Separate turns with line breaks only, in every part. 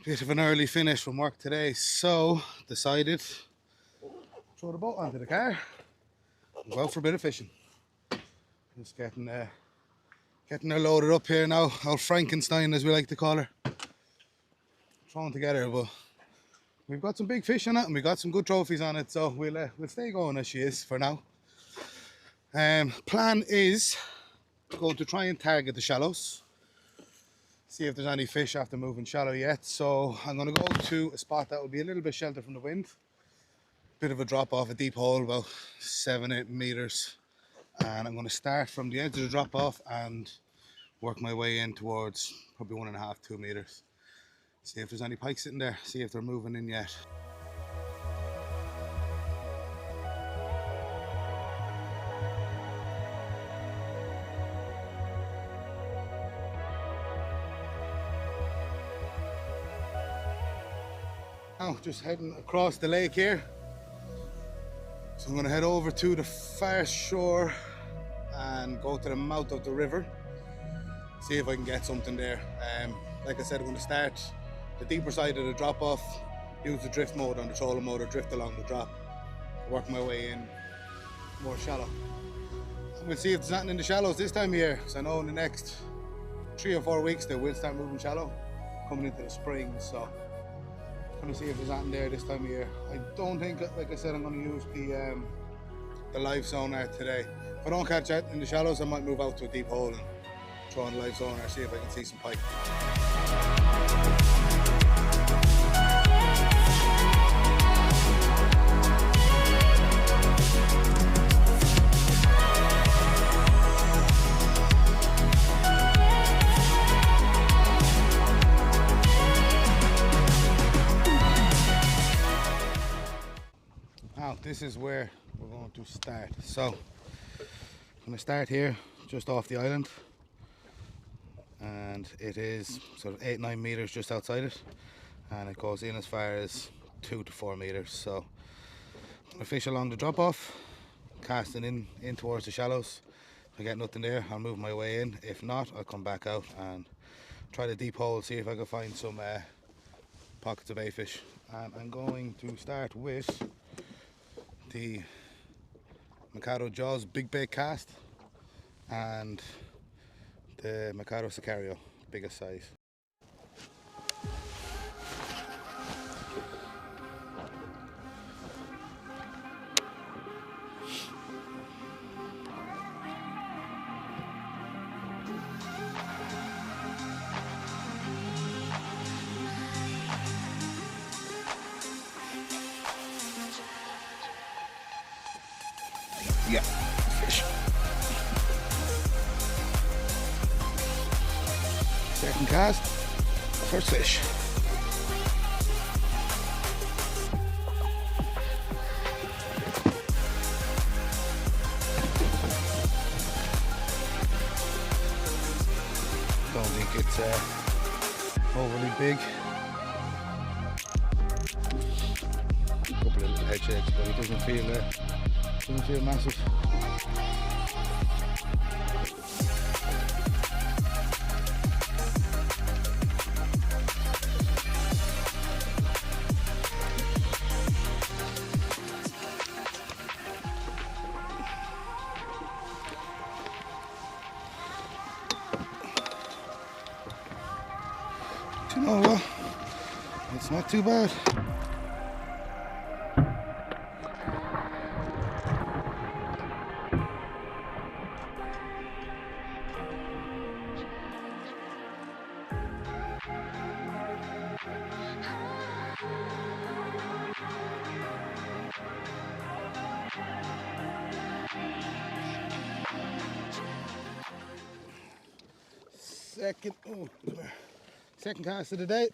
Bit of an early finish from work today, so decided throw the boat onto the car and go out for a bit of fishing. Just getting her loaded up here now, our Frankenstein as we like to call her. Thrown together, but we've got some big fish on it and we got some good trophies on it, so we'll stay going as she is for now. Plan is going to try and target the shallows, see if there's any fish after moving shallow yet. So I'm going to go to a spot that will be a little bit sheltered from the wind. Bit of a drop off, a deep hole, about 7-8 meters. And I'm going to start from the edge of the drop off and work my way in towards probably 1.5–2 meters. See if there's any pike sitting there, see if they're moving in yet. Now just heading across the lake here. So I'm going to head over to the far shore and go to the mouth of the river. See if I can get something there. Like I said, I'm going to start the deeper side of the drop off, use the drift mode on the trolling motor, drift along the drop, work my way in more shallow. We'll see if there's nothing in the shallows this time of year, because I know in the next 3 or 4 weeks they will start moving shallow, coming into the spring. So I'm going to see if there's nothing there this time of year. I don't think, like I said, I'm going to use the live sonar today. If I don't catch that in the shallows, I might move out to a deep hole and throw on the live sonar, see if I can see some pike. Now this is where we're going to start. So I'm going to start here just off the island, and it is sort of 8–9 meters just outside it, and it goes in as far as 2 to 4 meters. So I'm going to fish along the drop off, casting in towards the shallows. If I get nothing there, I'll move my way in. If not, I'll come back out and try the deep hole, see if I can find some pockets of bait fish. And I'm going to start with the Mikado Jaws big bait cast and the Mikado Sicario, biggest size. Yeah, fish. Second cast, first fish. Don't think it's overly big. A couple of little head shakes, but it doesn't feel massive. You know what? It's not too bad. Second cast of the day.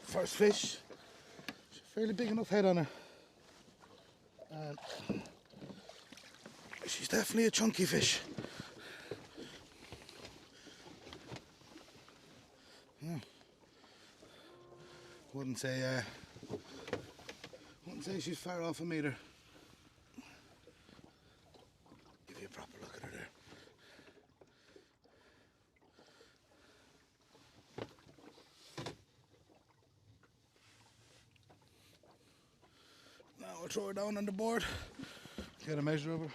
First fish. Fairly big enough head on her. And she's definitely a chunky fish. Yeah. Wouldn't say she's far off a meter. Give you a proper look at her there. I'll throw her down on the board, get a measure of her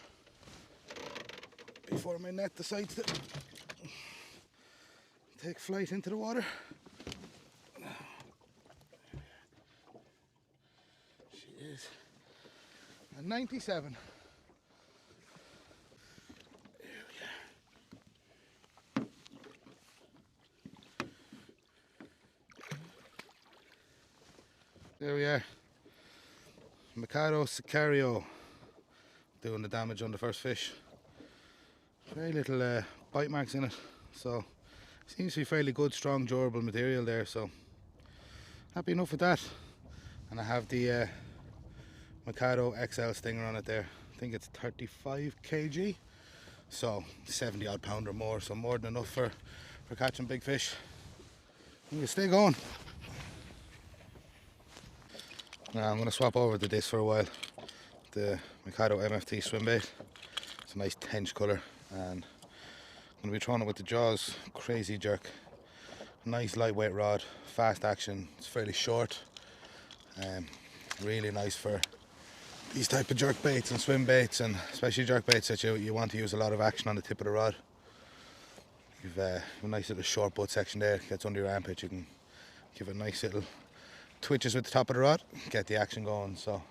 before my net decides to take flight into the water. She is a 97. There we are. Mikado Sicario doing the damage on the first fish. Very little bite marks in it, so seems to be fairly good, strong, durable material there, so happy enough with that. And I have the Mikado XL stinger on it there. I think it's 35 kg, so 70 odd pound or more, so more than enough for catching big fish. I'm gonna stay going. Now I'm going to swap over to this for a while, the Mikado MFT swim bait. It's a nice tench colour, and I'm going to be throwing it with the Jaws Crazy Jerk. Nice lightweight rod, fast action, it's fairly short, really nice for these type of jerk baits and swim baits, and especially jerk baits that you want to use a lot of action on the tip of the rod. You've a nice little short butt section there, gets under your armpit, you can give it a nice little twitches with the top of the rod, get the action going. So I'm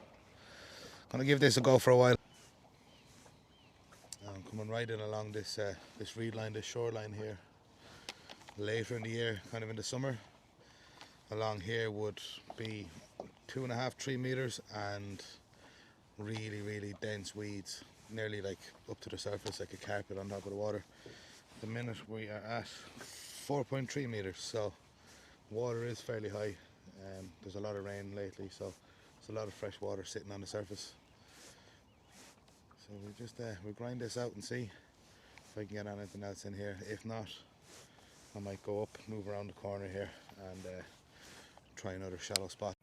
gonna give this a go for a while. I'm coming right in along this this reed line, this shoreline here. Later in the year, kind of in the summer, along here would be 2.5, 3 meters and really dense weeds, nearly like up to the surface, like a carpet on top of the water. At the minute we are at 4.3 meters, so water is fairly high. There's a lot of rain lately, so there's a lot of fresh water sitting on the surface. So we just we'll grind this out and see if I can get anything else in here. If not, I might go up, move around the corner here, and try another shallow spot.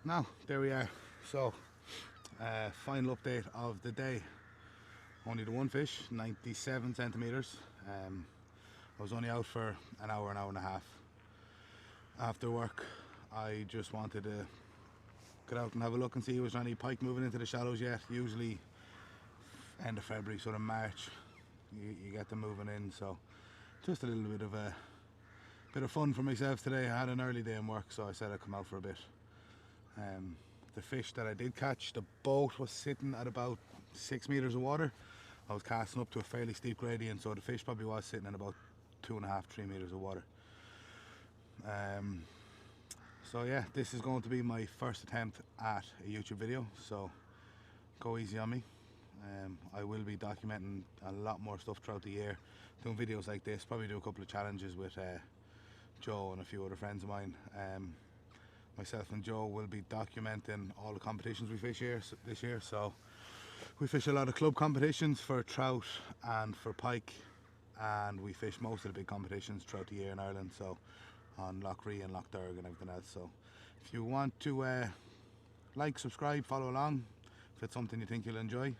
Now, there we are. So, final update of the day. Only the one fish, 97 centimeters. I was only out for an hour and a half. After work, I just wanted to get out and have a look and see if there was any pike moving into the shallows yet. Usually end of February, sort of March, you get them moving in. So just a little bit of fun for myself today. I had an early day in work, so I said I'd come out for a bit. The fish that I did catch, the boat was sitting at about 6 meters of water. I was casting up to a fairly steep gradient, so the fish probably was sitting at about 2.5, 3 meters of water. So yeah, this is going to be my first attempt at a YouTube video, so go easy on me. I will be documenting a lot more stuff throughout the year, doing videos like this, probably do a couple of challenges with Joe and a few other friends of mine. Myself and Joe will be documenting all the competitions we fish here this year. So we fish a lot of club competitions for trout and for pike, and we fish most of the big competitions throughout the year in Ireland, so on Loch Ree and Loch Derg and everything else. So if you want to like, subscribe, follow along, if it's something you think you'll enjoy,